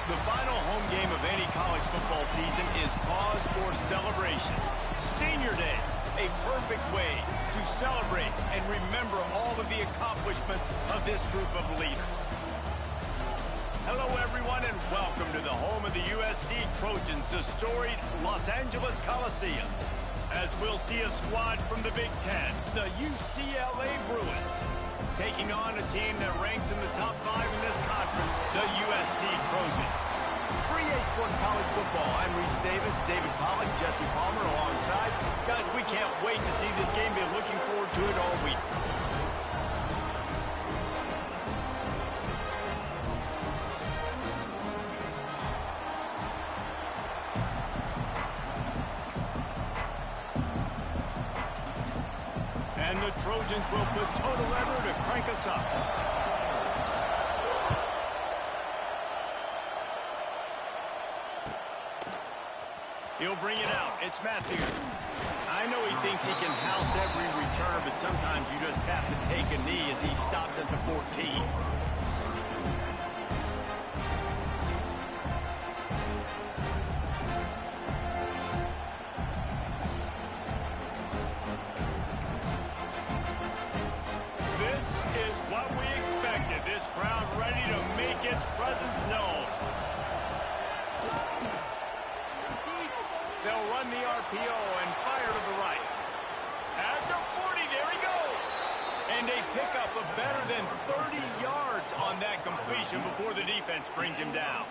The final home game of any college football season is cause for celebration. Senior Day, a perfect way to celebrate and remember all of the accomplishments of this group of leaders. Hello, everyone, and welcome to the home of the USC Trojans, the storied Los Angeles Coliseum. As we'll see a squad from the Big Ten, the UCLA Bruins, taking on a team that ranks in the top 5 in this conference, the USC Trojans. For EA Sports College Football, I'm Reese Davis, David Pollack, Jesse Palmer alongside. Guys, we can't wait to see this game. Been looking forward to it all week. And the Trojans will put total lever to crank us up. He'll bring it out. It's Matthews. I know he thinks he can house every return, but sometimes you just have to take a knee as he stopped at the 14. They'll run the RPO and fire to the right. At the 40, there he goes. And a pickup of better than 30 yards on that completion before the defense brings him down.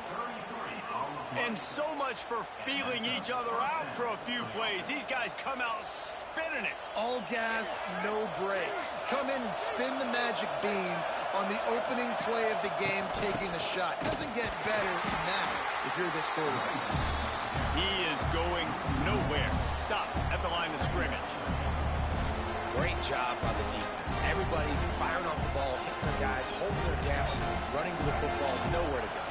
And so much for feeling each other out for a few plays. These guys come out spinning it. All gas, no brakes. Come in and spin the magic bean on the opening play of the game, taking a shot. Doesn't get better than that if you're this quarterback. He is going nowhere. Stop at the line of scrimmage. Great job by the defense. Everybody firing off the ball, hitting their guys, holding their gaps, running to the football, nowhere to go.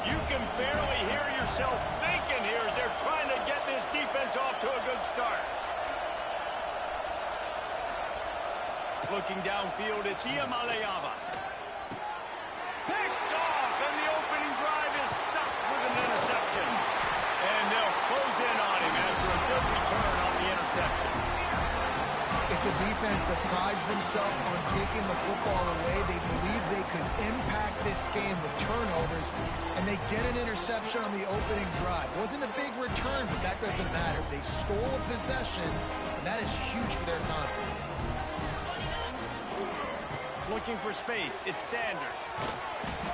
You can barely hear yourself thinking here as they're trying to get this defense off to a good start. Looking downfield, it's Iamaleava. Picked off, and the opening drive is stopped with an interception. And they'll close in on him after a good return on the interception. It's a defense that prides themselves on taking the football away. They believe they could impact this game with turnovers, and they get an interception on the opening drive. Wasn't a big return, but that doesn't matter. They stole a possession, and that is huge for their confidence. Looking for space, it's Sanders.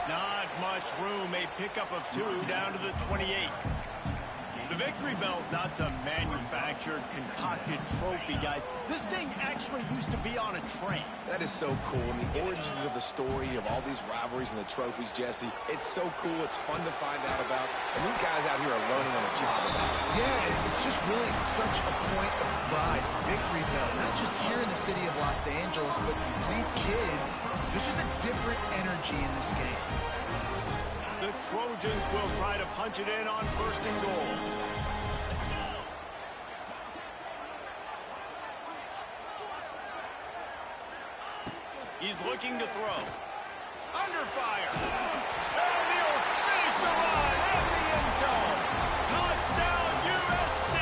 Not much room, a pickup of 2 down to the 28. The victory bell's not some manufactured, concocted trophy, guys. This thing actually used to be on a train. That is so cool, and the origins of the story of all these rivalries and the trophies, Jesse, it's so cool, it's fun to find out about, and these guys out here are learning on the job about it. Yeah, it's just really such a point of pride, victory bell, not just here in the city of Los Angeles, but to these kids, there's just a different energy in this game. The Trojans will try to punch it in on 1st and goal. He's looking to throw. Under fire. And he'll finish the run at the end zone. Touchdown, USC.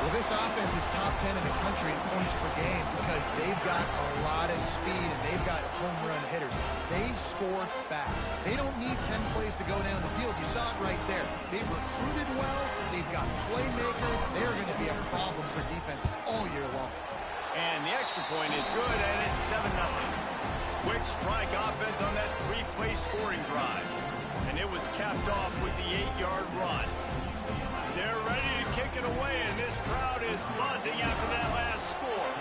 Well, this offense is top 10 in the country in points per game because they've got a lot of speed and they've got home run hitters. They score fast. They don't need 10 plays to go down the field. You saw it right there. They've recruited well. They've got playmakers. They're going to be a problem for defenses all year long. And the extra point is good, and it's 7-0. Quick strike offense on that 3-play scoring drive. And it was capped off with the 8-yard run. They're ready to kick it away, and this crowd is buzzing after that last score.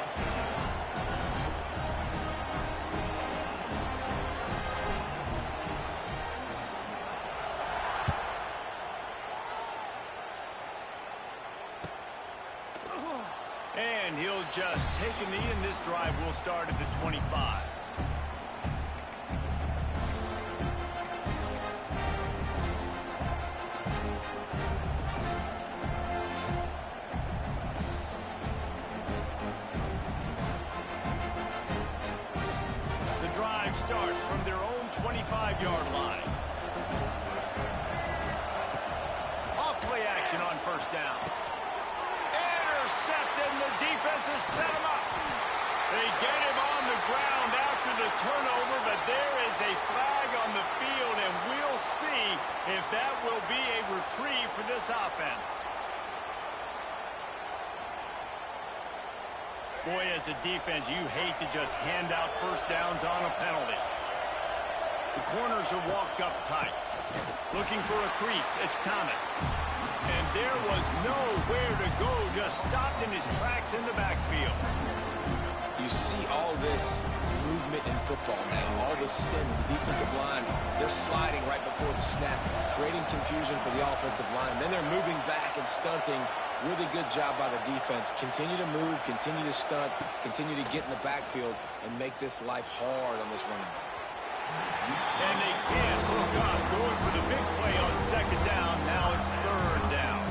And he'll just take a knee, and this drive will start at the 25. The drive starts from their own 25-yard line. down. Intercepted, and the defense has set him up. They get him on the ground after the turnover, but there is a flag on the field, and we'll see if that will be a reprieve for this offense. Boy, as a defense, you hate to just hand out first downs on a penalty. The corners are walked up tight. Looking for a crease, it's Thomas. And there was nowhere to go, just stopped in his tracks in the backfield. You see all this movement in football now, all the stem of the defensive line. They're sliding right before the snap, creating confusion for the offensive line. Then they're moving back and stunting. Really good job by the defense. Continue to move, continue to stunt, continue to get in the backfield, and make this life hard on this running back. And they can't hook up, going for the big play on second down. Now it's third down.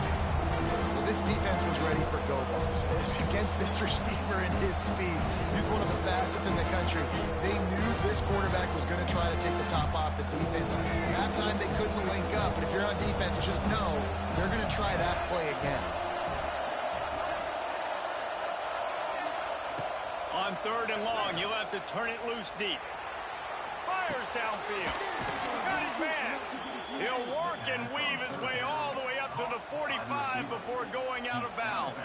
Well, this defense was ready for go balls. Against this receiver and his speed, he's one of the fastest in the country. They knew this quarterback was going to try to take the top off the defense. That time they couldn't link up, but if you're on defense, just know they're going to try that play again. On third and long, you'll have to turn it loose deep. Fires downfield. Got his man. He'll work and weave his way all the way up to the 45 before going out of bounds.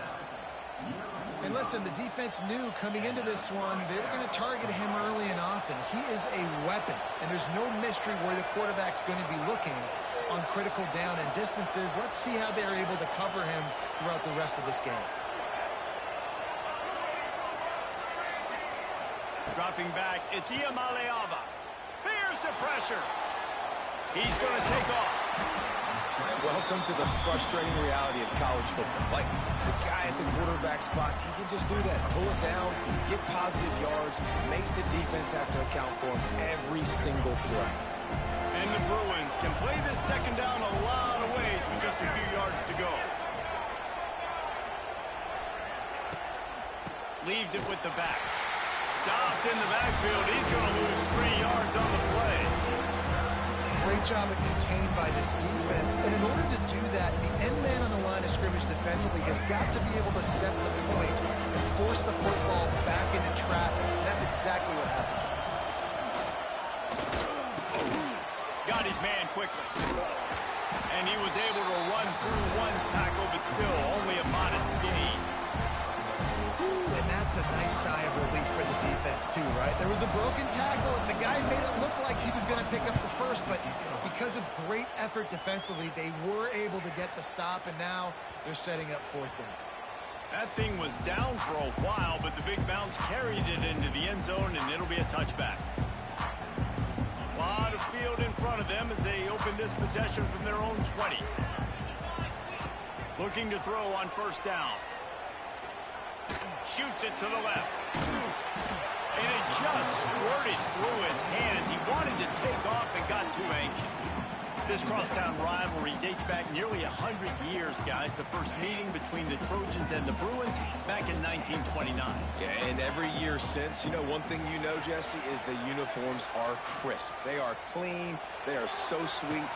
And listen, the defense knew coming into this one, they were going to target him early and often. He is a weapon, and there's no mystery where the quarterback's going to be looking on critical down and distances. Let's see how they're able to cover him throughout the rest of this game. Dropping back, it's Iamaleava. Here's the pressure. He's going to take off. Welcome to the frustrating reality of college football. Like, the guy at the quarterback spot, he can just do that. Pull it down, get positive yards, makes the defense have to account for him every single play. And the Bruins can play this second down a lot of ways with just a few yards to go. Leaves it with the back. Stopped in the backfield. He's going to lose 3 yards on the play. Great job at contained by this defense. And in order to do that, the end man on the line of scrimmage defensively has got to be able to set the point and force the football back into traffic. And that's exactly what happened. Got his man quickly. And he was able to run through one tackle, but still only a modest gain. And that's a nice sigh of relief for the defense too, right? There was a broken tackle, and the guy made it look like he was going to pick up the first, but because of great effort defensively, they were able to get the stop, and now they're setting up fourth down. That thing was down for a while, but the big bounce carried it into the end zone, and it'll be a touchback. A lot of field in front of them as they open this possession from their own 20. Looking to throw on first down. Shoots it to the left. And it just squirted through his hands. He wanted to take off and got too anxious. This crosstown rivalry dates back nearly 100 years, guys. The first meeting between the Trojans and the Bruins back in 1929. Yeah, and every year since, you know, one thing you know, Jesse, is the uniforms are crisp. They are clean. They are so sweet.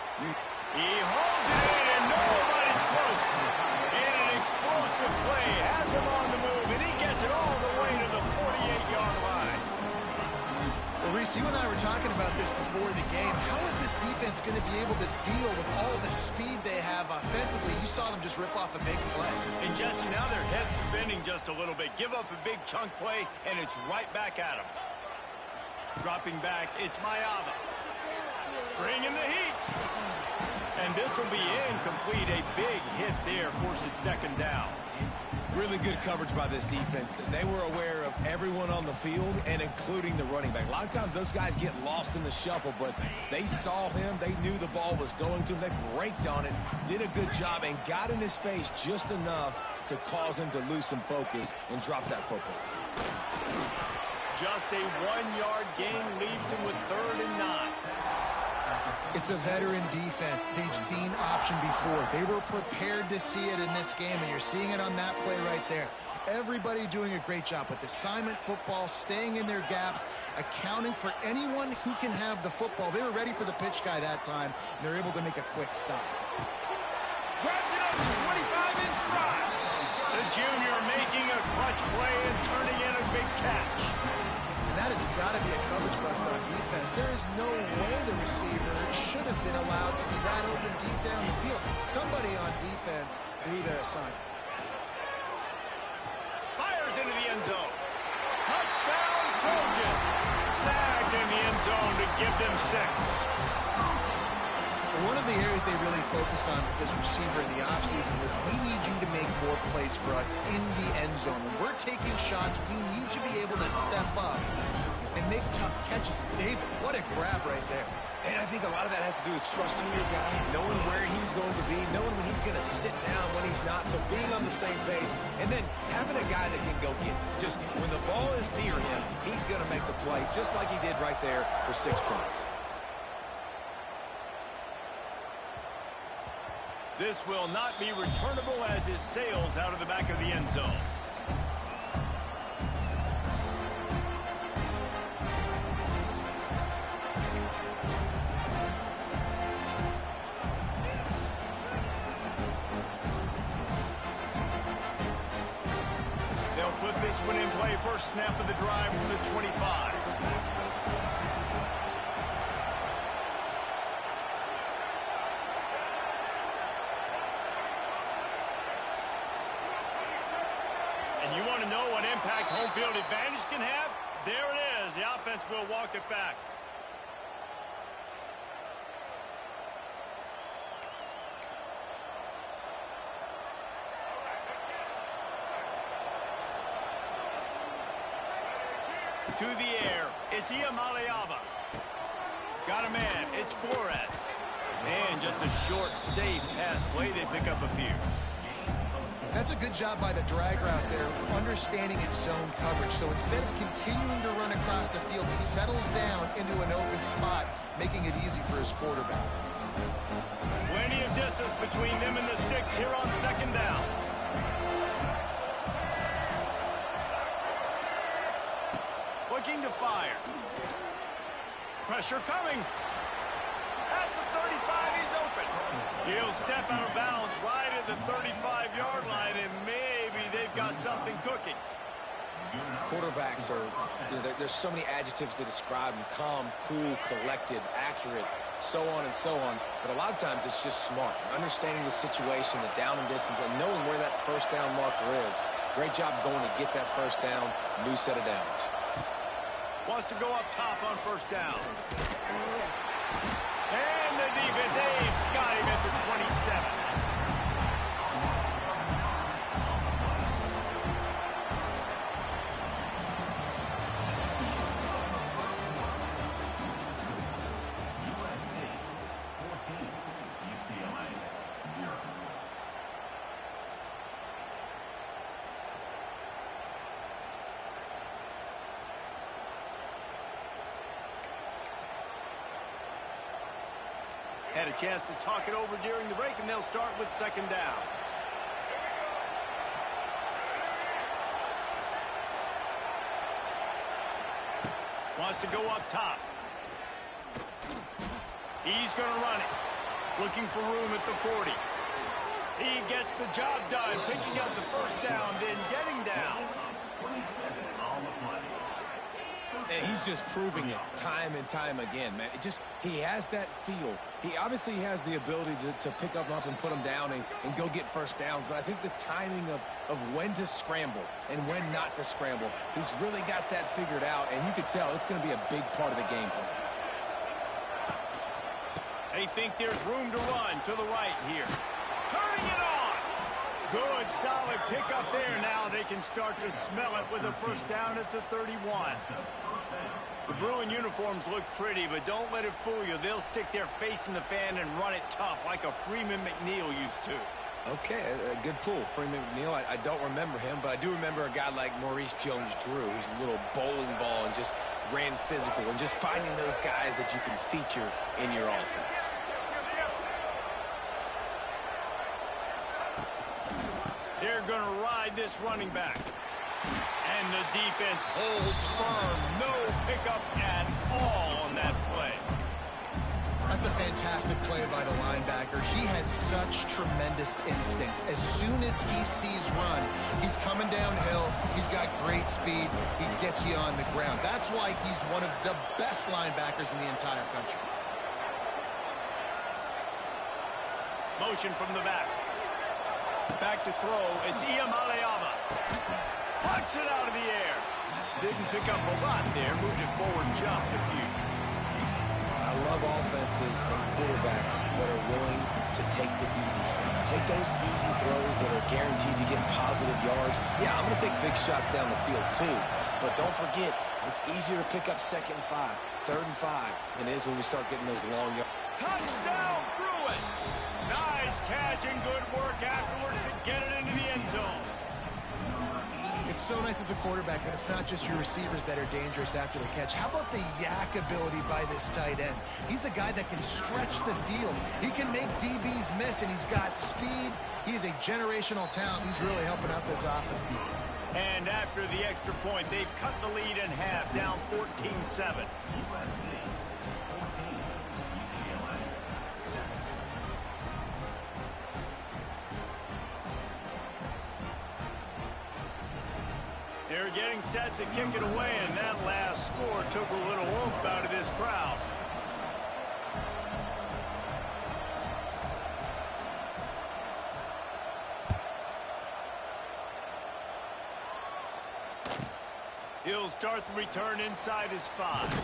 He holds it in, and nobody's close. And an explosive play has him on the move, and he gets it all the way to the 48-yard line. Well, Reese, you and I were talking about this before the game. How is this defense going to be able to deal with all the speed they have offensively? You saw them just rip off a big play. And, Jesse, now their head's spinning just a little bit. Give up a big chunk play, and it's right back at them. Dropping back, it's Maiava. Bringing the heat. And this will be incomplete. A big hit there forces second down. Really good coverage by this defense. They were aware of everyone on the field, and including the running back. A lot of times those guys get lost in the shuffle, but they saw him. They knew the ball was going to him. They braked on it, did a good job, and got in his face just enough to cause him to lose some focus and drop that football. Just a 1-yard gain leaves him with 3rd and 9. It's a veteran defense. They've seen option before. They were prepared to see it in this game, and you're seeing it on that play right there. Everybody doing a great job with assignment football, staying in their gaps, accounting for anyone who can have the football. They were ready for the pitch guy that time, and they're able to make a quick stop. Grabs it up to 25 in stride. The junior making a clutch play and turning in a big catch. And that has got to be a coverage bust on defense. There is no way the receiver should have been allowed to be that open deep down the field. Somebody on defense blew their assignment. Fires into the end zone. Touchdown, Trojans. Snagged in the end zone to give them 6. One of the areas they really focused on with this receiver in the offseason was we need you to make more plays for us in the end zone. When we're taking shots, we need you to be able to step up and make tough catches. David, what a grab right there. And I think a lot of that has to do with trusting your guy, knowing where he's going to be, knowing when he's going to sit down, when he's not, so being on the same page, and then having a guy that can go get it. Just when the ball is near him, he's going to make the play, just like he did right there for 6 points. This will not be returnable as it sails out of the back of the end zone. They'll put this one in play. First snap of the drive from the 25. You want to know what impact home field advantage can have? There it is. The offense will walk it back. To the air. It's Iamaleava. Got a man. It's Flores. And just a short, safe pass play. They pick up a few. That's a good job by the drag route there, understanding its zone coverage. So instead of continuing to run across the field, he settles down into an open spot, making it easy for his quarterback. Plenty of distance between them and the sticks here on second down. Looking to fire. Pressure coming. At the 35, he's open. He'll step out of bounds right at the 35-yard line, and maybe they've got something cooking. Quarterbacks are, there's so many adjectives to describe them: calm, cool, collected, accurate, so on and so on. But a lot of times it's just smart, understanding the situation, the down and distance, and knowing where that first down marker is. Great job going to get that first down, new set of downs. Wants to go up top on first down. And the defense, they've got him at the 27. Had a chance to talk it over during the break, and they'll start with second down. Wants to go up top. He's going to run it. Looking for room at the 40. He gets the job done, picking up the first down, then getting down. And he's just proving it time and time again, man. He has that feel. He obviously has the ability to pick up and put them down and go get first downs. But I think the timing of when to scramble and when not to scramble, he's really got that figured out. And you can tell it's going to be a big part of the game plan. They think there's room to run to the right here. Turning it on. Good, solid pickup there. Now they can start to smell it with a first down at the 31. The Bruin uniforms look pretty, but don't let it fool you. They'll stick their face in the fan and run it tough like a Freeman McNeil used to. Okay, a good pull. Freeman McNeil, I don't remember him, but I do remember a guy like Maurice Jones-Drew, who's a little bowling ball and just ran physical, and just finding those guys that you can feature in your offense. They're going to ride this running back. And the defense holds firm. No pickup at all on that play. That's a fantastic play by the linebacker. He has such tremendous instincts. As soon as he sees run, he's coming downhill. He's got great speed. He gets you on the ground. That's why he's one of the best linebackers in the entire country. Motion from the back. Back to throw. It's Iamaleava. Pucks it out of the air. Didn't pick up a lot there. Moved it forward just a few. I love offenses and quarterbacks that are willing to take the easy stuff. Take those easy throws that are guaranteed to get positive yards. Yeah, I'm going to take big shots down the field too. But don't forget, it's easier to pick up 2nd and 5, 3rd and 5 than it is when we start getting those long yards. Touchdown, Bruins! Nice catch and good work afterwards to get it into the end zone. It's so nice as a quarterback, but it's not just your receivers that are dangerous after the catch. How about the yak ability by this tight end? He's a guy that can stretch the field. He can make DBs miss, and he's got speed. He's a generational talent. He's really helping out this offense. And after the extra point, they've cut the lead in half, down 14-7. They're getting set to kick it away, and that last score took a little oomph out of this crowd. He'll start the return inside his 5.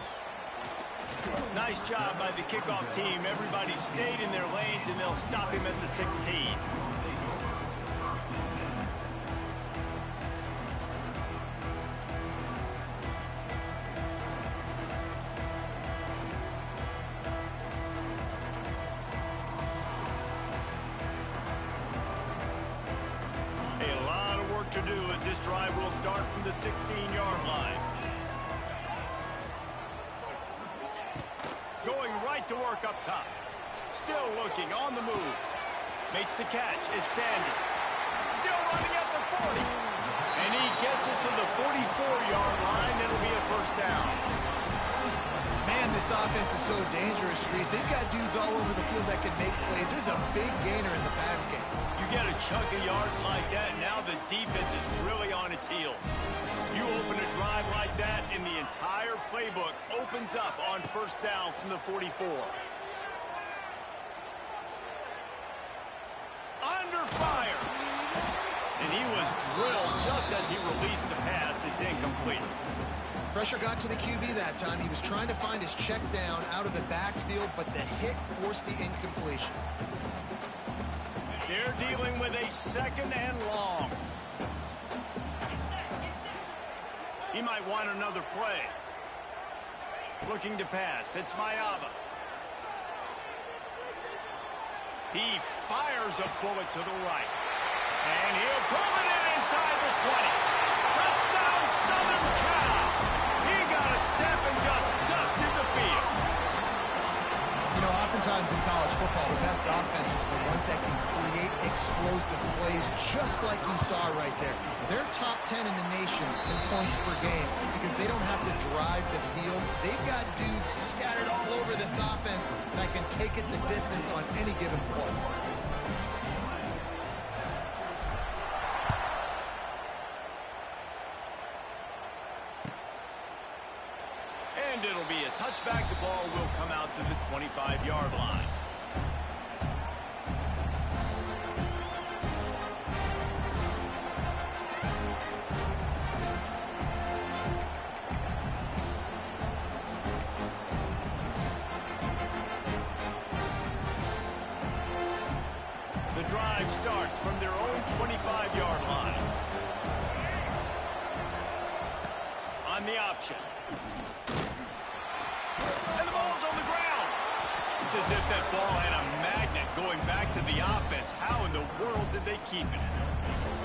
Nice job by the kickoff team. Everybody stayed in their lanes, and they'll stop him at the 16. To do as this drive will start from the 16-yard line. Going right to work up top. Still looking on the move. Makes the catch. It's Sanders. Still running at the 40. And he gets it to the 44-yard line. It'll be a first down. Man, this offense is so dangerous, Reese. They've got dudes all over the field that can make plays. There's a big gainer in the pass game. You get a chunk of yards like that, now the defense is really on its heels. You open a drive like that, and the entire playbook opens up on first down from the 44. Under fire. And he was drilled just as he released the pass. It's incomplete. Pressure got to the QB that time. He was trying to find his check down out of the backfield, but the hit forced the incompletion. They're dealing with a 2nd and long. He might want another play. Looking to pass. It's Maiava. He fires a bullet to the right. And he'll pull it in inside the 20. Touchdown, Southern Cal. He got a step and just dusted the field. You know, oftentimes in college football, the best offenses are the ones that can create explosive plays, just like you saw right there. They're top 10 in the nation in points per game because they don't have to drive the field. They've got dudes scattered all over this offense that can take it the distance on any given play. And it'll be a touchback. The ball will come out to the 25-yard line. The drive starts from their own 25-yard line. On the option. And the ball's on the ground. It's as if that ball had a magnet going back to the offense. How in the world did they keep it?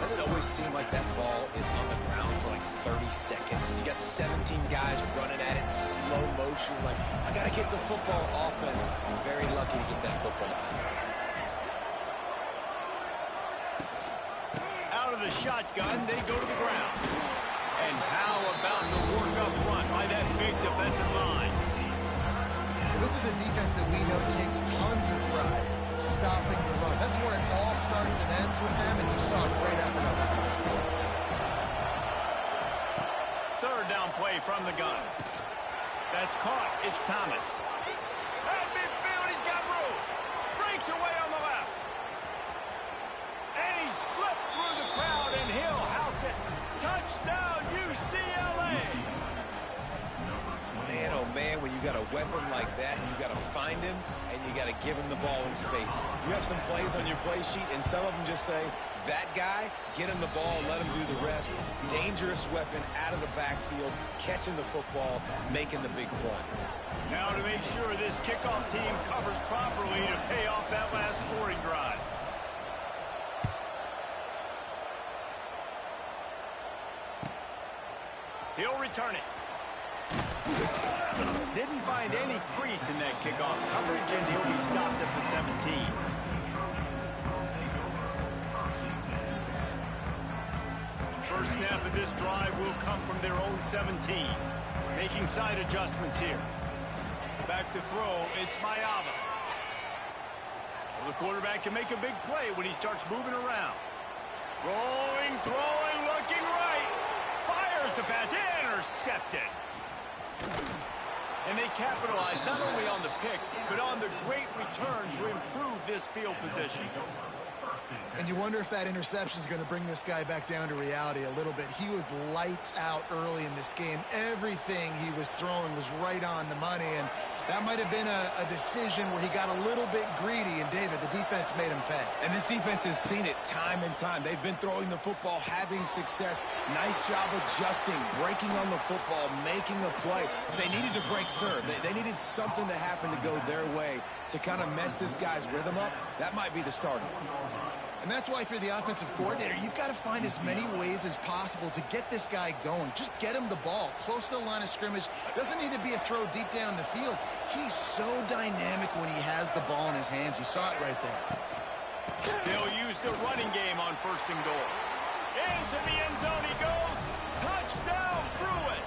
Doesn't it always seem like that ball is on the ground for like 30 seconds? You got 17 guys running at it in slow motion. Like, I got to get the football. Offense, very lucky to get that football. Out of the shotgun, they go to the ground. And how about the work up front by that big defensive line? This is a defense that we know takes tons of pride stopping the run. That's where it all starts and ends with them, and you saw a great effort on that last play. Third down play from the gun. That's caught. It's Thomas. At midfield, he's got room. Breaks away on the left. And he slipped through the crowd, and he'll house it. Touchdown, UCLA. Man, oh man, when you got a weapon like that, you got to find him, and you got to give him the ball in space. You have some plays on your play sheet, and some of them just say, that guy, get him the ball, let him do the rest. Dangerous weapon out of the backfield, catching the football, making the big play. Now to make sure this kickoff team covers properly to pay off that last scoring drive. He'll return it. Didn't find any crease in that kickoff coverage, and he'll be stopped at the 17. First snap of this drive will come from their own 17. Making side adjustments here. Back to throw, it's Mayava. Well, the quarterback can make a big play when he starts moving around. Rolling, throwing, looking right. Fires the pass, intercepted. And they capitalized not only on the pick, but on the great return to improve this field position. And you wonder if that interception is going to bring this guy back down to reality a little bit. He was lights out early in this game. Everything he was throwing was right on the money, and that might have been a decision where he got a little bit greedy, and David, the defense made him pay. And this defense has seen it time and time. They've been throwing the football, having success. Nice job adjusting, breaking on the football, making a play. They needed to break serve. They needed something to happen to go their way to kind of mess this guy's rhythm up. That might be the start of it. And that's why if you're the offensive coordinator, you've got to find as many ways as possible to get this guy going. Just get him the ball close to the line of scrimmage. Doesn't need to be a throw deep down the field. He's so dynamic when he has the ball in his hands. You saw it right there. They'll use the running game on first and goal. Into the end zone he goes. Touchdown, Bruins.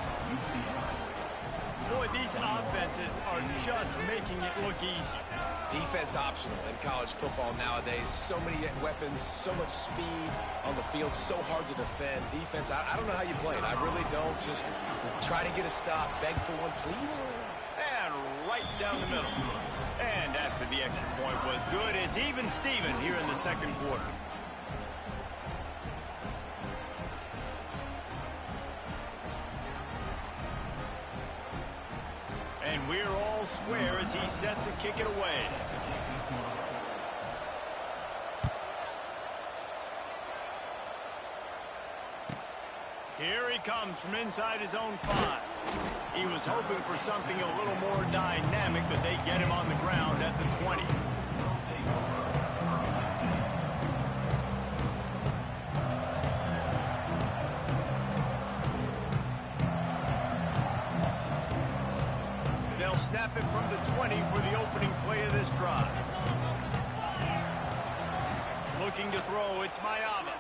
Boy, these offenses are just making it look easy. Defense optional in college football nowadays. So many weapons, so much speed on the field, so hard to defend. Defense, I don't know how you play it. I really don't. Just try to get a stop, beg for one, please. And right down the middle. And after the extra point was good, it's even Steven here in the second quarter. And we're all square as he's set to kick it away. Here he comes from inside his own 5. He was hoping for something a little more dynamic, but they get him on the ground at the 20. They'll snap it from the 20 for the opening play of this drive. Looking to throw, it's Mayava.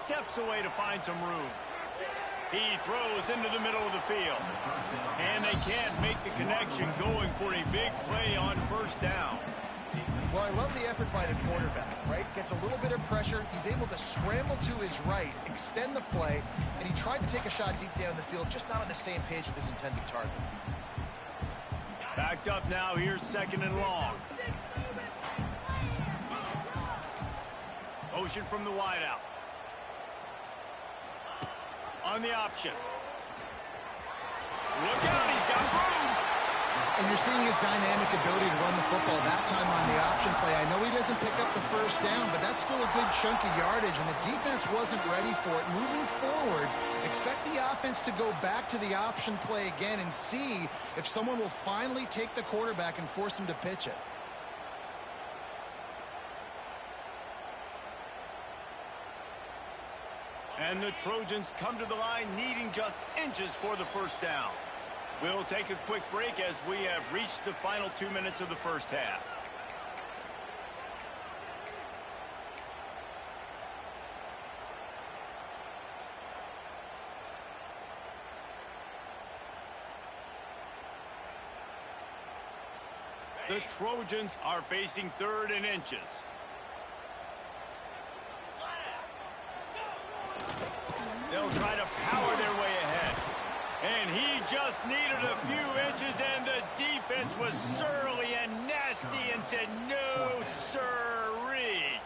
Steps away to find some room. He throws into the middle of the field. And they can't make the connection, going for a big play on first down. Well, I love the effort by the quarterback, right? Gets a little bit of pressure. He's able to scramble to his right, extend the play, and he tried to take a shot deep down the field, just not on the same page with his intended target. Backed up now, here's second and long. Motion from the wideout. On the option. Look out, he's got room. And you're seeing his dynamic ability to run the football that time on the option play. I know he doesn't pick up the first down, but that's still a good chunk of yardage, and the defense wasn't ready for it. Moving forward, expect the offense to go back to the option play again and see if someone will finally take the quarterback and force him to pitch it. And the Trojans come to the line needing just inches for the first down. We'll take a quick break as we have reached the final 2 minutes of the first half. The Trojans are facing 3rd and inches. They'll try to power their way ahead. And he just needed a few inches, and the defense was surly and nasty and said, no, sirree.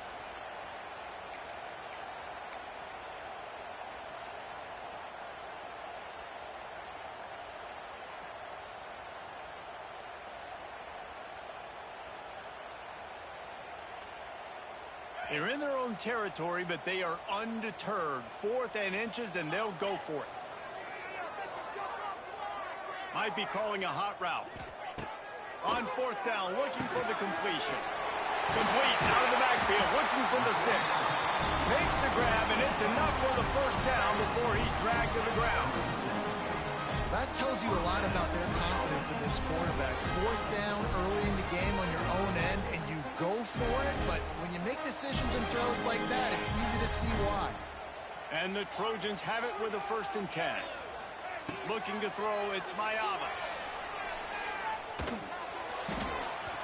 They're in their own territory, but they are undeterred. 4th and inches, and they'll go for it. Might be calling a hot route. On 4th down, looking for the completion. Complete, out of the backfield, looking for the sticks. Makes the grab, and it's enough for the 1st down before he's dragged to the ground. That tells you a lot about their confidence in this quarterback. 4th down early in the game on your own end, and you go for it, but when you make decisions and throws like that, it's easy to see why. And the Trojans have it with a 1st and 10. Looking to throw, it's Mayava.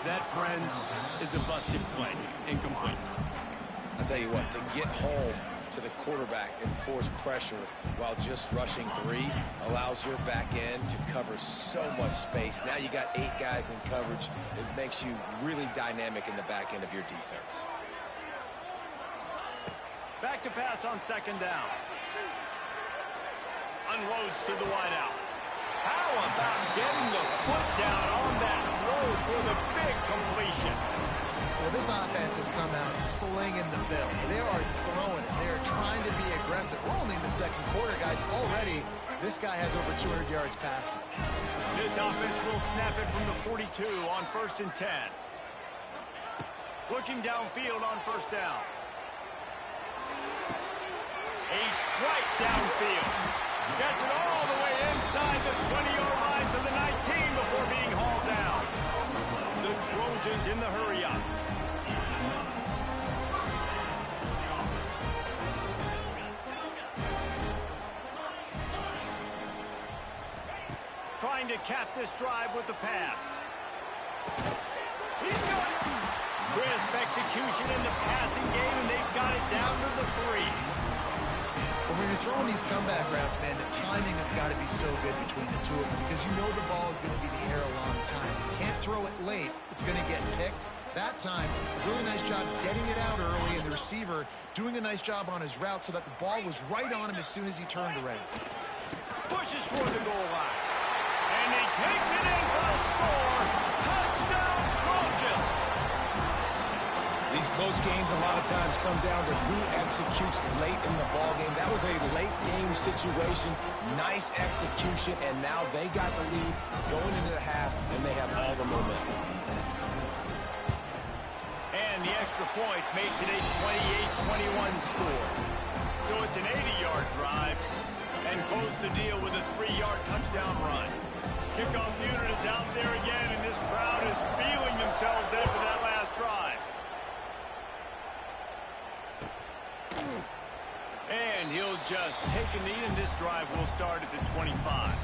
That, friends, is a busted play. Incomplete. I'll tell you what, to get home to the quarterback and force pressure while just rushing 3 allows your back end to cover so much space. Now you got 8 guys in coverage. It makes you really dynamic in the back end of your defense. Back to pass on 2nd down. Unloads to the wideout. How about getting the foot down on that throw for the big completion? Well, this offense has come out slinging the bill. They are throwing it. They are trying to be aggressive. We're only in the 2nd quarter, guys. Already, this guy has over 200 yards passing. This offense will snap it from the 42 on 1st and 10. Looking downfield on 1st down. A strike downfield. Gets it all the way inside the 20-yard line to the 19 before being hauled down. The Trojans in the hurry-up. Trying to cap this drive with the pass. He's got it. Crisp execution in the passing game, and they've got it down to the 3. When you're throwing these comeback routes, man, the timing has got to be so good between the two of them because you know the ball is going to be in the air a long time. You can't throw it late. It's going to get picked. That time, really nice job getting it out early, and the receiver doing a nice job on his route so that the ball was right on him as soon as he turned around. Pushes for the goal line. And he takes it in for the score. Touchdown, Trojans. These close games a lot of times come down to who executes late in the ball game. That was a late game situation. Nice execution, and now they got the lead going into the half, and they have all the momentum. And the extra point makes it a 28-21 score. So it's an 80-yard drive, and close the deal with a 3-yard touchdown run. Kickoff unit is out there again, and this crowd is feeling themselves after that last drive. And he'll just take a knee, and this drive will start at the 25.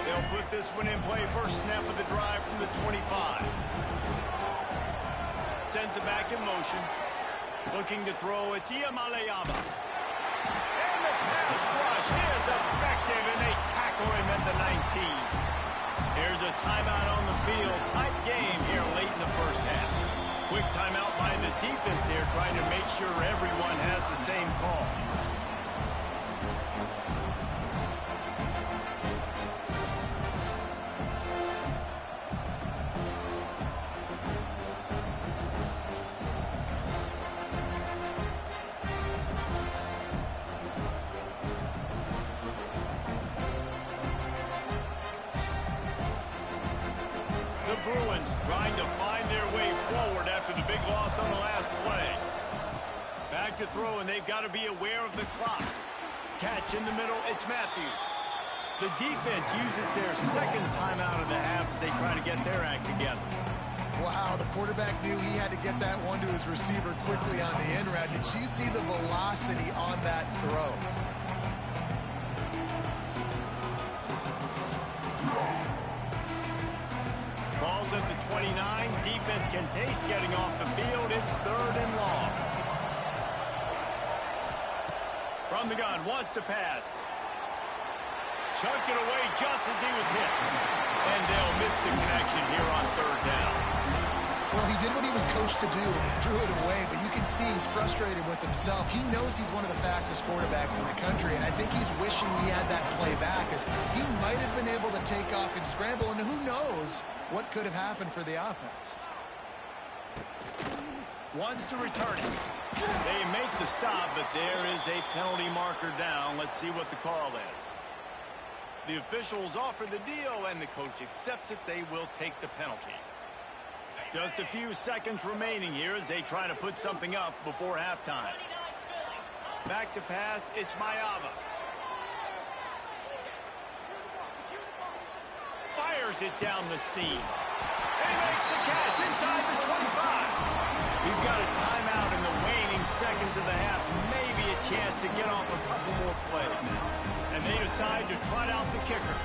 They'll put this one in play. First snap of the drive from the 25. Sends it back in motion. Looking to throw, it's Iyamaleava. And the pass rush is effective, and they tackle him at the 19. There's a timeout on the field. Tight game here late in the first half. Quick timeout by the defense there, trying to make sure everyone has the same call. Bruins trying to find their way forward after the big loss on the last play. Back to throw, and they've got to be aware of the clock. Catch in the middle, it's Matthews. The defense uses their second timeout of the half as they try to get their act together. Wow, the quarterback knew he had to get that one to his receiver quickly on the in route. Did you see the velocity on that throw? Ball's at the 29. Defense can taste getting off the field. It's 3rd and long. From the gun, wants to pass. Chucked it away just as he was hit. And they'll miss the connection here on 3rd down. Well, he did what he was coached to do, and he threw it away, but you can see he's frustrated with himself. He knows he's one of the fastest quarterbacks in the country, and I think he's wishing he had that play back, as he might have been able to take off and scramble, and who knows what could have happened for the offense. Wants to return it. They make the stop, but there is a penalty marker down. Let's see what the call is. The officials offer the deal, and the coach accepts it. They will take the penalty. Just a few seconds remaining here as they try to put something up before halftime. Back to pass, it's Maiava. Fires it down the seam. And he makes the catch inside the 25. We've got a timeout in the waning seconds of the half. Maybe a chance to get off a couple more plays. And they decide to trot out the kicker.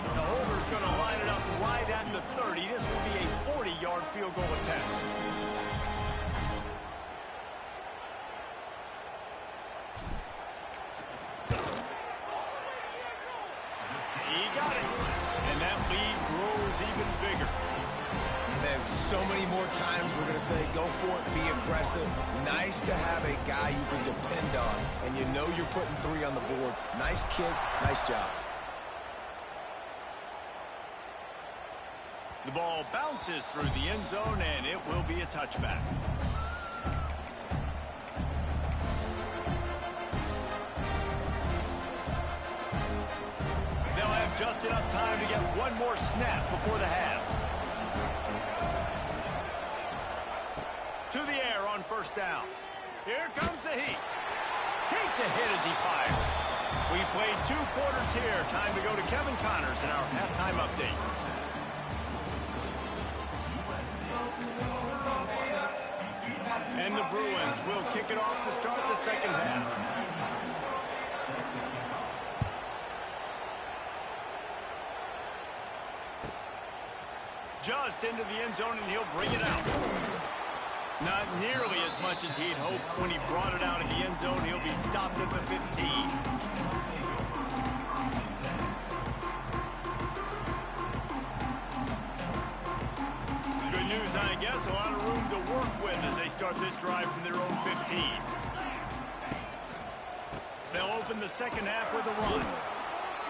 The holder's going to line it up right at the 30. This will be a 40-yard field goal attempt. He got it. And that lead grows even bigger. Man, so many more times we're going to say, go for it, be aggressive. Nice to have a guy you can depend on, and you know you're putting 3 on the board. Nice kick, nice job. The ball bounces through the end zone, and it will be a touchback. They'll have just enough time to get one more snap before the half. To the air on 1st down. Here comes the heat. Takes a hit as he fires. We played 2 quarters here. Time to go to Kevin Connors in our halftime update. And the Bruins will kick it off to start the second half. Just into the end zone, and he'll bring it out. Not nearly as much as he'd hoped when he brought it out in the end zone. He'll be stopped at the 15. Good news, I guess. A lot of room to work with as they start this drive from their own 15. They'll open the second half with a run.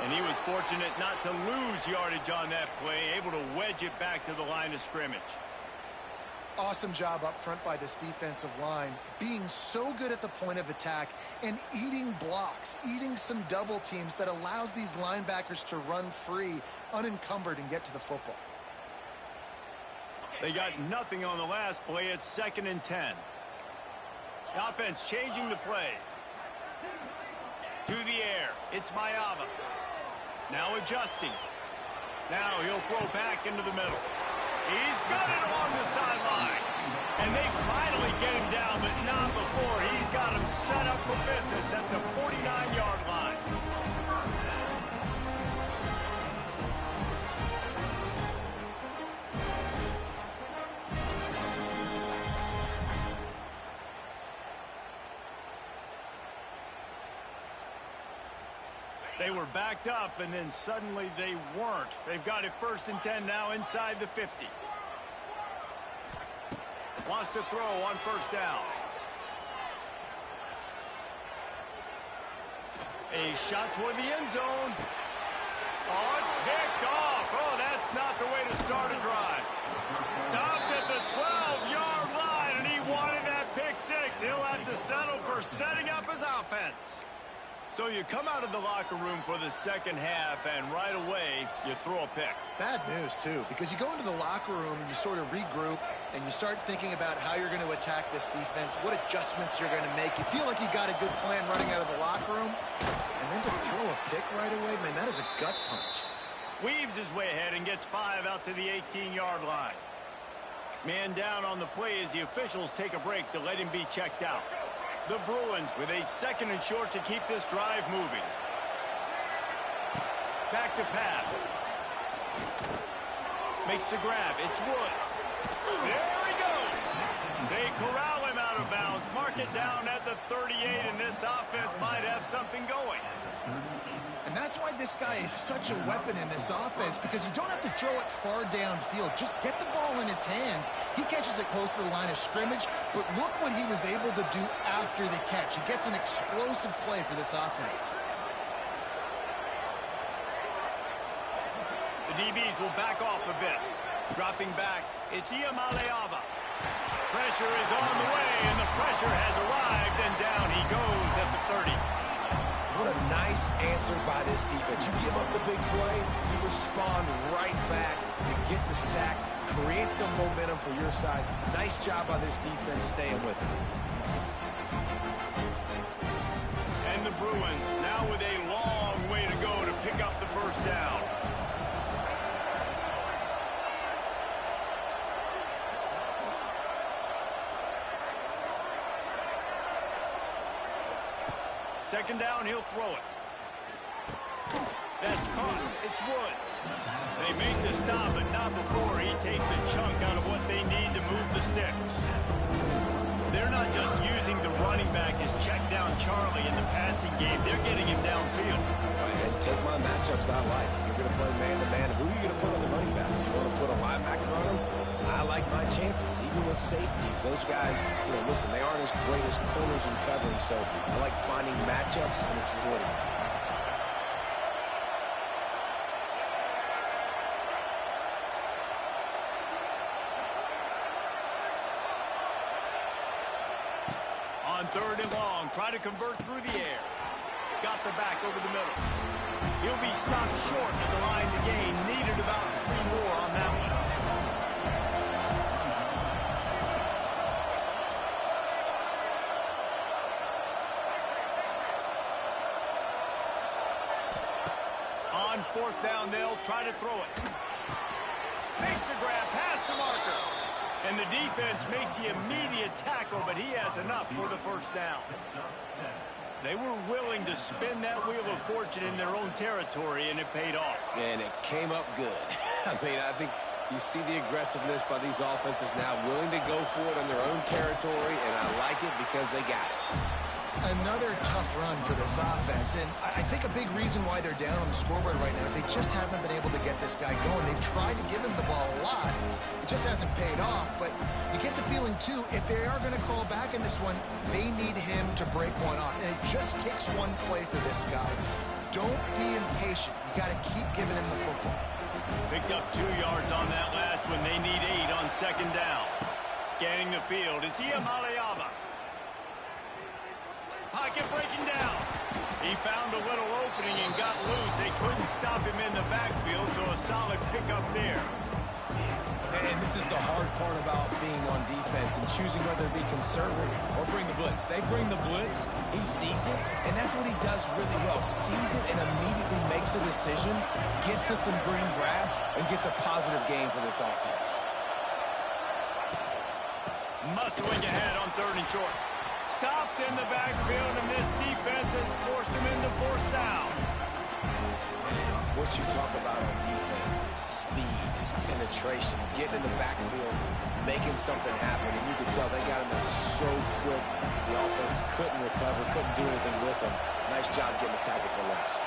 And he was fortunate not to lose yardage on that play, able to wedge it back to the line of scrimmage. Awesome job up front by this defensive line, being so good at the point of attack and eating blocks, eating some double teams that allows these linebackers to run free, unencumbered, and get to the football. They got nothing on the last play. It's 2nd and 10. The offense changing the play. To the air. It's Maiava. Now adjusting. Now he'll throw back into the middle. He's got it along the sideline. And they finally get him down, but not before. He's got him set up for business at the 49-yard line. They were backed up, and then suddenly they weren't. They've got it 1st and 10 now inside the 50. Wants to throw on 1st down. A shot toward the end zone. Oh, it's picked off. Oh, that's not the way to start a drive. Stopped at the 12-yard line, and he wanted that pick 6. He'll have to settle for setting up his offense. So you come out of the locker room for the second half, and right away, you throw a pick. Bad news, too, because you go into the locker room and you sort of regroup, and you start thinking about how you're going to attack this defense, what adjustments you're going to make, you feel like you got a good plan running out of the locker room, and then to throw a pick right away, man, that is a gut punch. Weaves his way ahead and gets 5 out to the 18-yard line. Man down on the play as the officials take a break to let him be checked out. The Bruins with a 2nd and short to keep this drive moving. Back to pass. Makes the grab. It's Woods. There he goes. They corral him out of bounds. Mark it down at the 38, and this offense might have something going. And that's why this guy is such a weapon in this offense, because you don't have to throw it far downfield. Just get the ball in his hands. He catches it close to the line of scrimmage, but look what he was able to do after the catch. He gets an explosive play for this offense. The DBs will back off a bit. Dropping back, it's Iamaleava. Pressure is on the way, and the pressure has arrived, and down he goes at the 30. What a nice answer by this defense. You give up the big play, you respond right back, you get the sack, create some momentum for your side. Nice job by this defense staying with it. And the Bruins now with a long way to go to pick up the first down. Second down, he'll throw it. That's caught. It's Woods. They make the stop, but not before he takes a chunk out of what they need to move the sticks. They're not just using the running back as check down Charlie in the passing game. They're getting him downfield. Right, and take my matchups I like. If you're going to play man-to-man, who are you going to put on the running back? You want to put a linebacker on him? I like my chances, even with safeties. Those guys, listen, they aren't as great as corners and covering, so I like finding matchups and exploiting them. On 3rd and long, try to convert through the air. Got the back over the middle. He'll be stopped short at the line to gain. Needed about 3 more on that one. On 4th down, they'll try to throw it. Makes the grab past the marker. And the defense makes the immediate tackle, but he has enough for the first down. They were willing to spin that wheel of fortune in their own territory, and it paid off. And it came up good. I mean, I think you see the aggressiveness by these offenses now, willing to go for it on their own territory, and I like it because they got it. Another tough run for this offense, and I think a big reason why they're down on the scoreboard right now is they just haven't been able to get this guy going. They've tried to give him the ball a lot. It just hasn't paid off, but you get the feeling, too, if they are going to call back in this one, they need him to break one off, and it just takes one play for this guy. Don't be impatient. You got to keep giving him the football. Picked up 2 yards on that last one. They need 8 on 2nd down. Scanning the field, it's Iamaleava. Pocket breaking down. He found a little opening and got loose. They couldn't stop him in the backfield, so a solid pickup there. And this is the hard part about being on defense and choosing whether to be conservative or bring the blitz. They bring the blitz, he sees it, and that's what he does really well. Sees it and immediately makes a decision, gets to some green grass, and gets a positive gain for this offense. Muscling ahead on 3rd and short. Stopped in the backfield, and this defense has forced him into 4th down. Man, what you talk about on defense is speed, is penetration, getting in the backfield, making something happen. And you can tell they got in there so quick. The offense couldn't recover, couldn't do anything with them. Nice job getting the tackle for loss.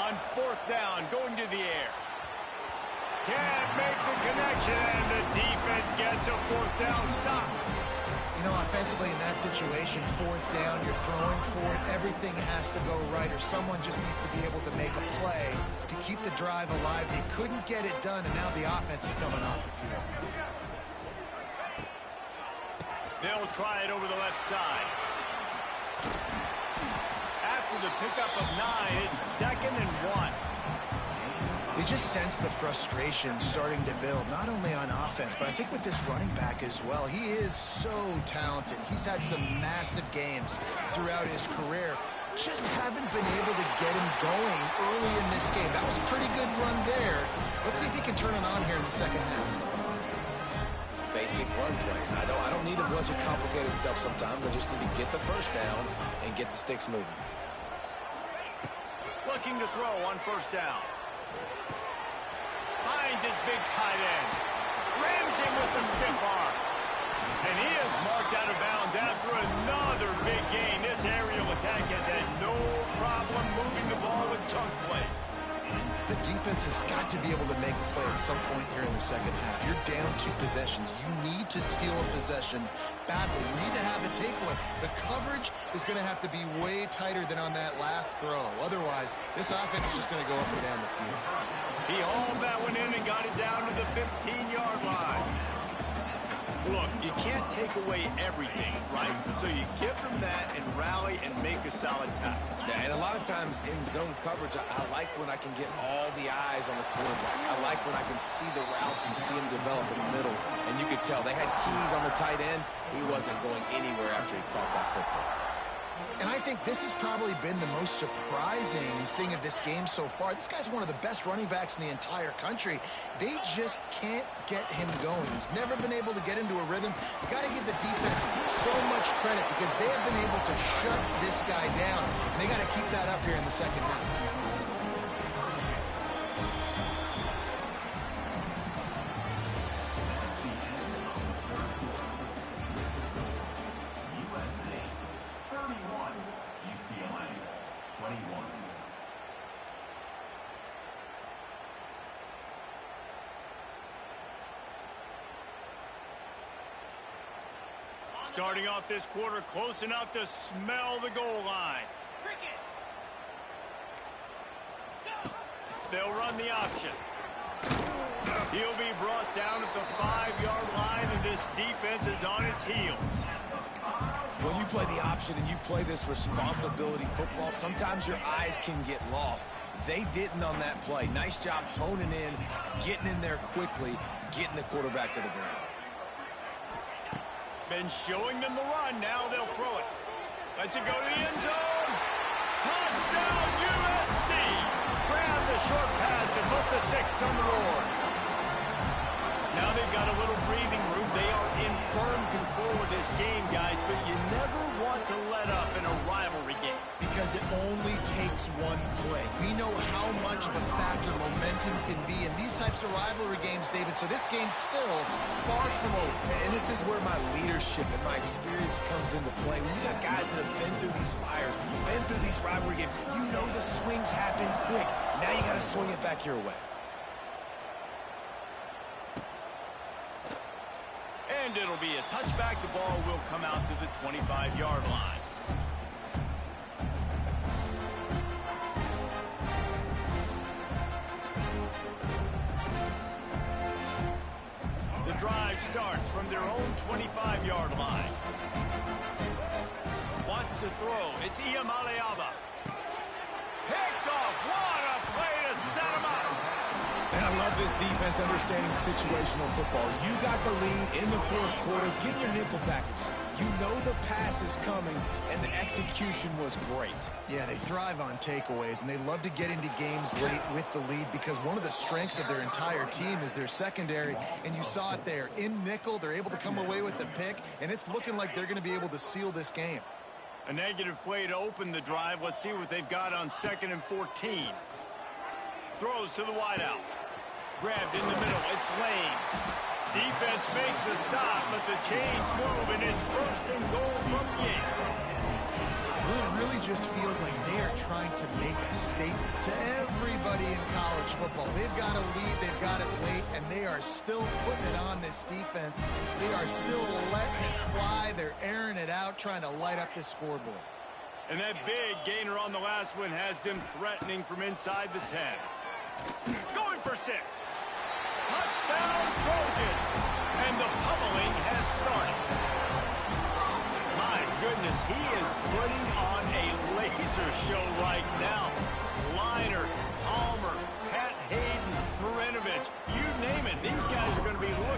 On 4th down, going to the air. Can't make the connection, and the defense gets a 4th down stop. You know, offensively in that situation, 4th down, you're throwing for it, everything has to go right, or someone just needs to be able to make a play to keep the drive alive. They couldn't get it done, and now the offense is coming off the field. They'll try it over the left side. After the pickup of 9, it's 2nd and 1. just sense the frustration starting to build, not only on offense, but I think with this running back as well. He is so talented. He's had some massive games throughout his career. Just haven't been able to get him going early in this game. That was a pretty good run there. Let's see if he can turn it on here in the second half. Basic run plays. I don't need a bunch of complicated stuff sometimes. I just need to get the first down and get the sticks moving. Looking to throw on first down. Finds his big tight end. Rams him with the stiff arm. And he is marked out of bounds after another big gain. This aerial attack has had no problem moving the ball with chunk plays. The defense has got to be able to make a play at some point here in the second half. You're down 2 possessions. You need to steal a possession badly. You need to have a takeaway. The coverage is going to have to be way tighter than on that last throw. Otherwise, this offense is just going to go up and down the field. He hauled that one in and got it down to the 15-yard line. Look, you can't take away everything, right? So you give them that and rally and make a solid tackle. Yeah, and a lot of times in zone coverage, I like when I can get all the eyes on the quarterback. I like when I can see the routes and see him develop in the middle. And you could tell they had keys on the tight end. He wasn't going anywhere after he caught that football. And I think this has probably been the most surprising thing of this game so far. This guy's one of the best running backs in the entire country. They just can't get him going. He's never been able to get into a rhythm. You got to give the defense so much credit because they have been able to shut this guy down. And they got to keep that up here in the second half. Starting off this quarter close enough to smell the goal line. They'll run the option. He'll be brought down at the 5-yard line, and this defense is on its heels. When you play the option and you play this responsibility football, sometimes your eyes can get lost. They didn't on that play. Nice job honing in, getting in there quickly, getting the quarterback to the ground. Been showing them the run. Now they'll throw it. Lets it go to the end zone. Touchdown, USC. Grab the short pass to put the 6 on the board. Now they've got a little breathing room. They are in firm control of this game, guys, but you never want to let up in a rivalry game. Because it only takes one play. We know how much of a factor momentum can be in these types of rivalry games, David, so this game's still far from over. And this is where my leadership and my experience comes into play. When you got guys that have been through these fires, been through these rivalry games, you know the swings happen quick. Now you got to swing it back your way. And it'll be a touchback. The ball will come out to the 25-yard line. The drive starts from their own 25-yard line. Wants to throw. It's Iamaleava. Picked off. What a play to set him up. And I love this defense understanding situational football. You got the lead in the fourth quarter. Get your nickel packages. You know the pass is coming, and the execution was great. Yeah, they thrive on takeaways, and they love to get into games late with the lead because one of the strengths of their entire team is their secondary, and you saw it there. In nickel, they're able to come away with the pick, and it's looking like they're going to be able to seal this game. A negative play to open the drive. Let's see what they've got on 2nd and 14. Throws to the wideout. Grabbed in the middle. It's Lane. Defense makes a stop, but the chains move, and it's 1st and goal from Yale. Well, it really just feels like they are trying to make a statement to everybody in college football. They've got a lead, they've got it late, and they are still putting it on this defense. They are still letting it fly. They're airing it out, trying to light up the scoreboard. And that big gainer on the last one has them threatening from inside the 10. Going for 6. Touchdown, Trojan. And the pummeling has started. My goodness, he is putting on a laser show right now. Liner, Palmer, Pat Hayden,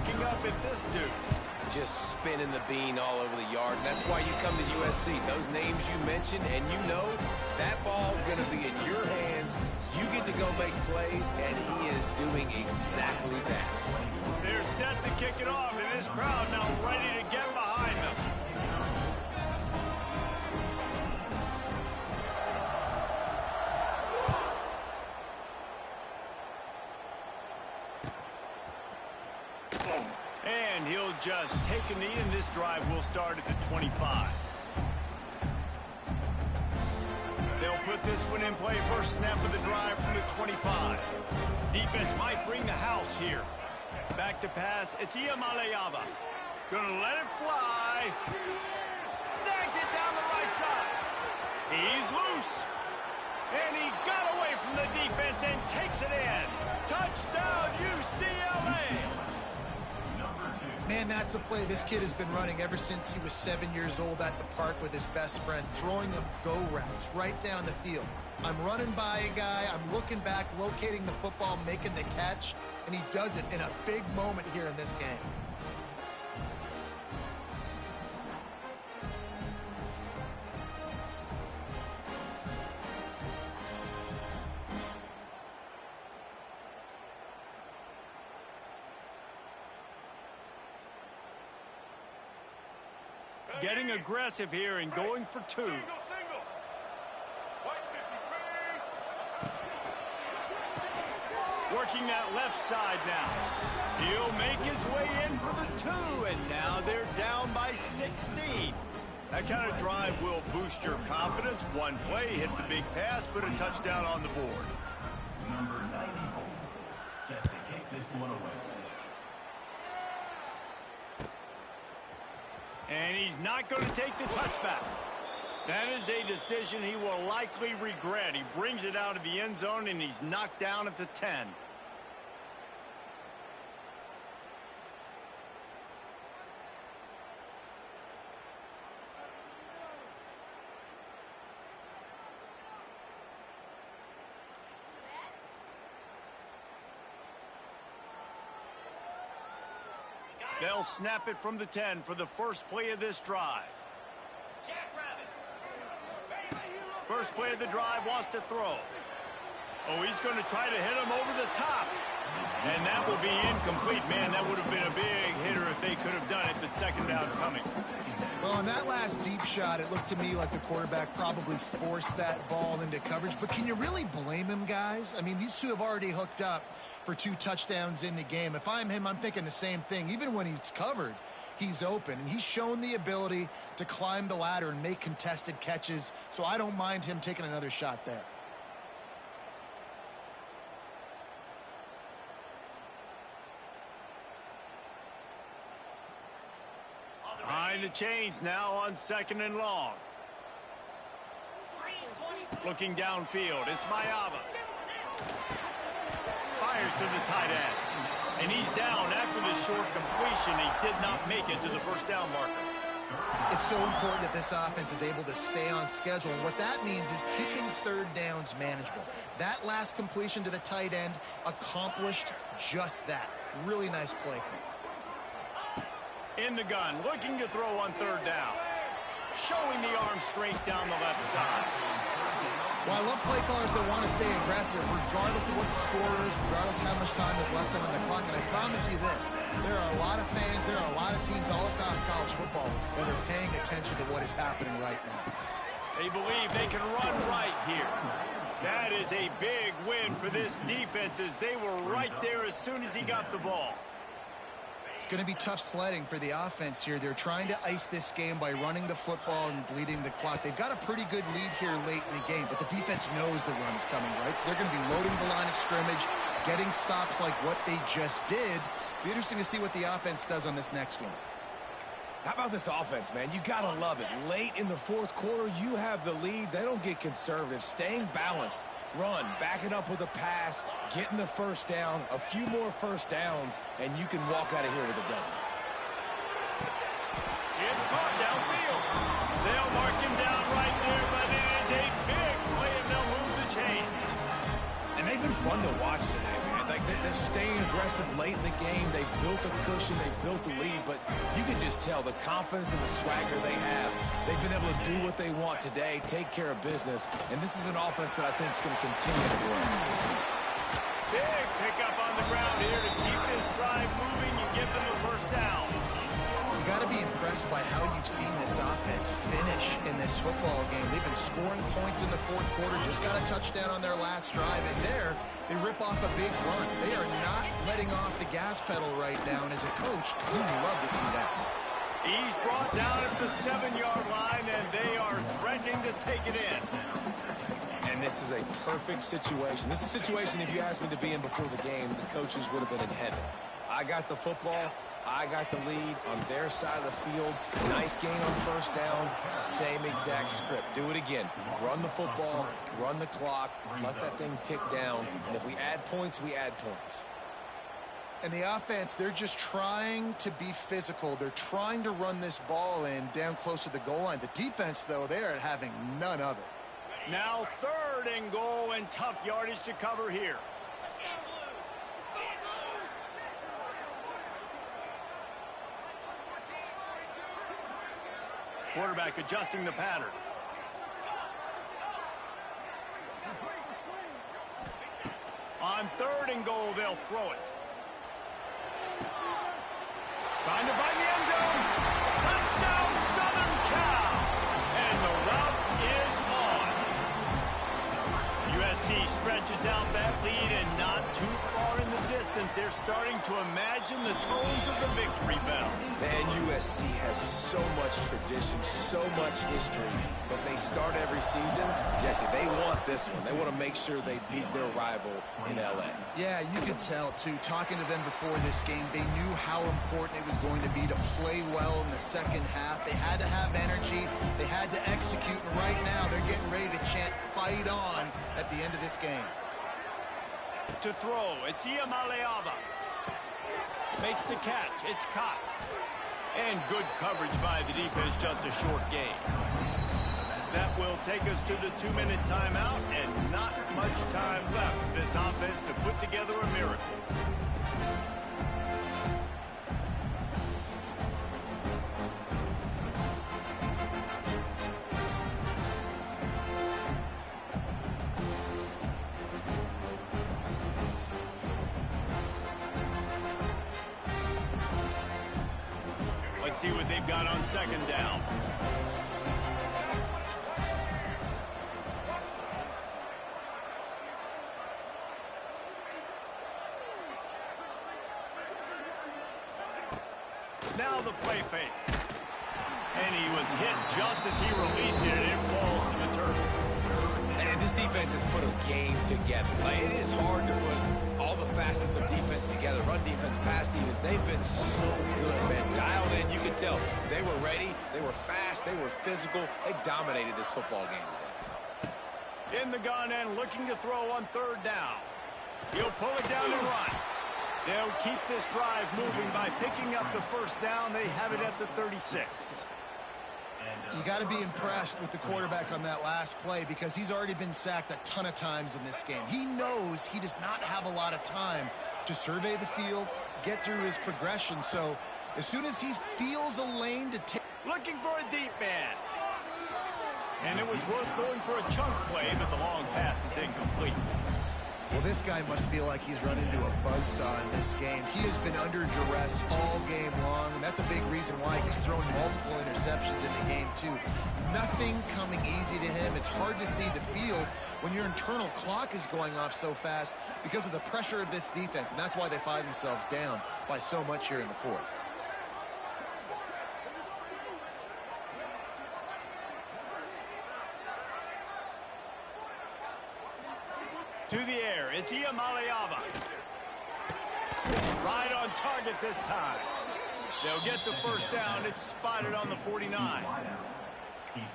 looking up at this dude. Just spinning the bean all over the yard. And that's why you come to USC. Those names you mentioned, and you know that ball's going to be in your hands. You get to go make plays, and he is doing exactly that. They're set to kick it off, and this crowd now ready to get behind them. And he'll just take a knee, and this drive will start at the 25. They'll put this one in play. First snap of the drive from the 25. Defense might bring the house here. Back to pass. It's Iamaleava. Gonna let it fly. Snags it down the right side. He's loose. And he got away from the defense and takes it in. Touchdown, UCLA. Man, that's a play this kid has been running ever since he was 7 years old at the park with his best friend, throwing them go routes right down the field. I'm running by a guy, I'm looking back, locating the football, making the catch, and he does it in a big moment here in this game. Getting aggressive here and going for two. Working that left side now. He'll make his way in for the two, and now they're down by 16. That kind of drive will boost your confidence. One play, hit the big pass, put a touchdown on the board. Number 94, set to kick this one away. And he's not going to take the touchback. That is a decision he will likely regret. He brings it out of the end zone, and he's knocked down at the 10. They'll snap it from the 10 for the first play of this drive. First play of the drive, wants to throw. Oh, he's going to try to hit him over the top. And that will be incomplete. Man, that would have been a big hitter if they could have done it, but second down coming. Well, on that last deep shot, it looked to me like the quarterback probably forced that ball into coverage. But can you really blame him, guys? I mean, these two have already hooked up for 2 touchdowns in the game. If I'm him, I'm thinking the same thing. Even when he's covered, he's open. And he's shown the ability to climb the ladder and make contested catches. So I don't mind him taking another shot there. Behind the chains now on 2nd and long. Looking downfield, it's Maiava. Fires to the tight end. And he's down after the short completion. He did not make it to the first down marker. It's so important that this offense is able to stay on schedule. And what that means is keeping third downs manageable. That last completion to the tight end accomplished just that. Really nice play call. In the gun, looking to throw on 3rd down. Showing the arm strength down the left side. Well, I love play callers that want to stay aggressive, regardless of what the score is, regardless of how much time is left on the clock. And I promise you this, there are a lot of fans, there are a lot of teams all across college football that are paying attention to what is happening right now. They believe they can run right here. That is a big win for this defense, as they were right there as soon as he got the ball. It's going to be tough sledding for the offense here. They're trying to ice this game by running the football and bleeding the clock. They've got a pretty good lead here late in the game, but the defense knows the run's coming, right? So they're going to be loading the line of scrimmage, getting stops like what they just did. Be interesting to see what the offense does on this next one. How about this offense, man? You got to love it. Late in the 4th quarter, you have the lead. They don't get conservative. Staying balanced. Run, back it up with a pass, getting the first down, a few more first downs, and you can walk out of here with a W. It's caught downfield. They'll mark him down right there, but it is a big play, and they'll move the chains. And they've been fun to watch today, man. Like, they're staying aggressive late in the game. They've built a cushion. They've built a lead. But you can just tell the confidence and the swagger they have. They've been able to do what they want today, take care of business. And this is an offense that I think is going to continue to grow. Big pickup on the ground here to keep this drive moving and give them a first down. You got to be impressed by how you've seen this offense finish in this football game. They've been scoring points in the fourth quarter, just got a touchdown on their last drive, and there they rip off a big run. They are not letting off the gas pedal right now, and as a coach, you'd love to see that. He's brought down at the 7-yard line, and they are threatening to take it in. And this is a perfect situation. This is a situation, if you asked me to be in before the game, the coaches would have been in heaven. I got the football. I got the lead on their side of the field. Nice gain on first down. Same exact script. Do it again. Run the football, run the clock, let that thing tick down. And if we add points, we add points. And the offense, they're just trying to be physical. They're trying to run this ball in down close to the goal line. The defense, though, they are having none of it. Now 3rd and goal and tough yardage to cover here. Quarterback adjusting the pattern. On 3rd and goal, they'll throw it. Trying to find the end zone. Touchdown, Southern Cal. And the route is on. USC stretches out that lead and not too far in the distance. They're starting to imagine the tones of the victory bell. Man, USC has so much tradition, so much history, but they start every season. Jesse, they want this one. They want to make sure they beat their rival in L.A. Yeah, you could tell, too. Talking to them before this game, they knew how important it was going to be to play well in the second half. They had to have energy. They had to execute, and right now they're getting ready to chant "Fight on" at the end of this game. To throw, it's Iamaleava. Makes the catch. It's Cox. And good coverage by the defense, just a short gain. That will take us to the 2-minute timeout, and not much time left for this offense to put together a miracle. Let's see what they've got on 2nd down. Now the play fake. And he was hit just as he released it, and it falls to the turf. And this defense has put a game together. Like, it is hard to put all the facets of defense together. Run defense, pass defense. They've been so good, man. Dialed in. You could tell they were ready. They were fast. They were physical. They dominated this football game today. In the gun and looking to throw on 3rd down. He'll pull it down and run. They'll keep this drive moving by picking up the first down. They have it at the 36. You got to be impressed with the quarterback on that last play because he's already been sacked a ton of times in this game. He knows he does not have a lot of time to survey the field, get through his progression. So as soon as he feels a lane to take... Looking for a deep man. And it was worth going for a chunk play, but the long pass is incomplete. Well, this guy must feel like he's run into a buzzsaw in this game. He has been under duress all game long, and that's a big reason why he's thrown multiple interceptions in the game, too. Nothing coming easy to him. It's hard to see the field when your internal clock is going off so fast because of the pressure of this defense, and that's why they find themselves down by so much here in the fourth. To the air, it's Iamaleava. Right on target this time. They'll get the first down. It's spotted on the 49.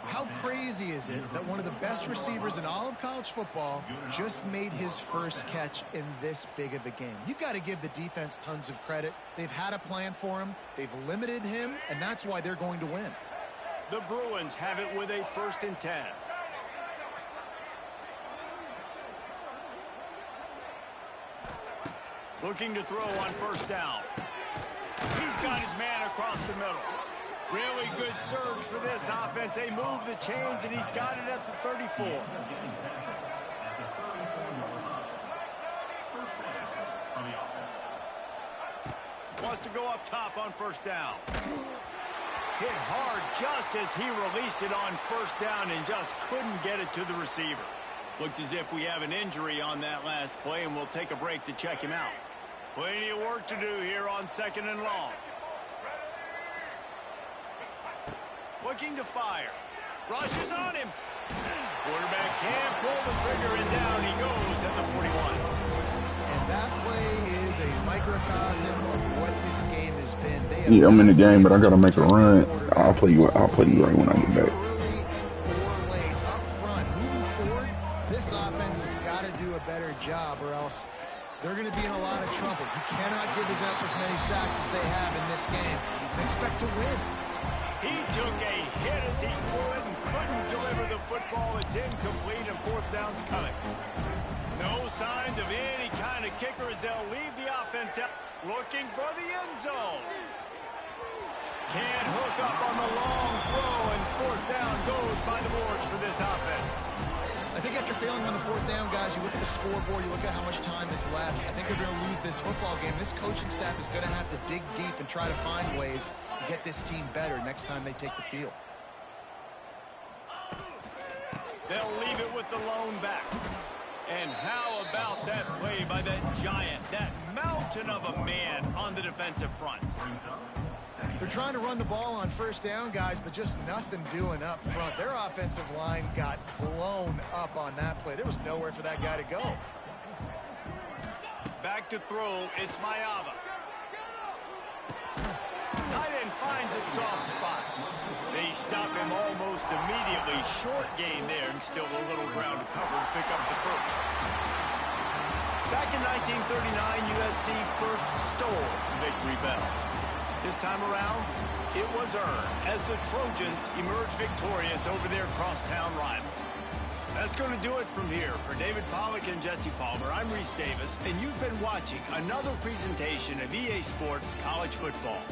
How crazy is it that one of the best receivers in all of college football just made his first catch in this big of a game? You've got to give the defense tons of credit. They've had a plan for him. They've limited him, and that's why they're going to win. The Bruins have it with a 1st and 10. Looking to throw on first down. He's got his man across the middle. Really good surge for this offense. They move the chains, and he's got it at the 34. Wants to go up top on first down. Hit hard just as he released it on first down and just couldn't get it to the receiver. Looks as if we have an injury on that last play, and we'll take a break to check him out. Plenty of work to do here on 2nd and long. Looking to fire. Rushes on him. Quarterback can't pull the trigger, and down he goes at the 41. And that play is a microcosm of what this game has been. Yeah, I'm in the game, but I gotta make a run. I'll play you right when I get back. Early or late up front, moving forward, this offense has got to do a better job, or else they're going to be in a lot of trouble. You cannot give us up as many sacks as they have in this game and expect to win. He took a hit as he could and couldn't deliver the football. It's incomplete, and fourth down's coming. No signs of any kind of kicker as they'll leave the offense out. Looking for the end zone. Can't hook up on the long throw, and fourth down goes by the boards for this offense. I think after failing on the fourth down, guys, you look at the scoreboard, you look at how much time is left. I think they're going to lose this football game. This coaching staff is going to have to dig deep and try to find ways to get this team better next time they take the field. They'll leave it with the lone back. And how about that play by that giant, that mountain of a man on the defensive front? They're trying to run the ball on first down, guys, but just nothing doing up front. Their offensive line got blown up on that play. There was nowhere for that guy to go. Back to throw, it's Mayava. Tight end finds a soft spot. They stop him almost immediately. Short gain there, and still a little ground to cover to pick up the first. Back in 1939, USC first stole Victory Bell. This time around, it was earned as the Trojans emerged victorious over their crosstown rivals. That's going to do it from here. For David Pollack and Jesse Palmer, I'm Reese Davis, and you've been watching another presentation of EA Sports College Football.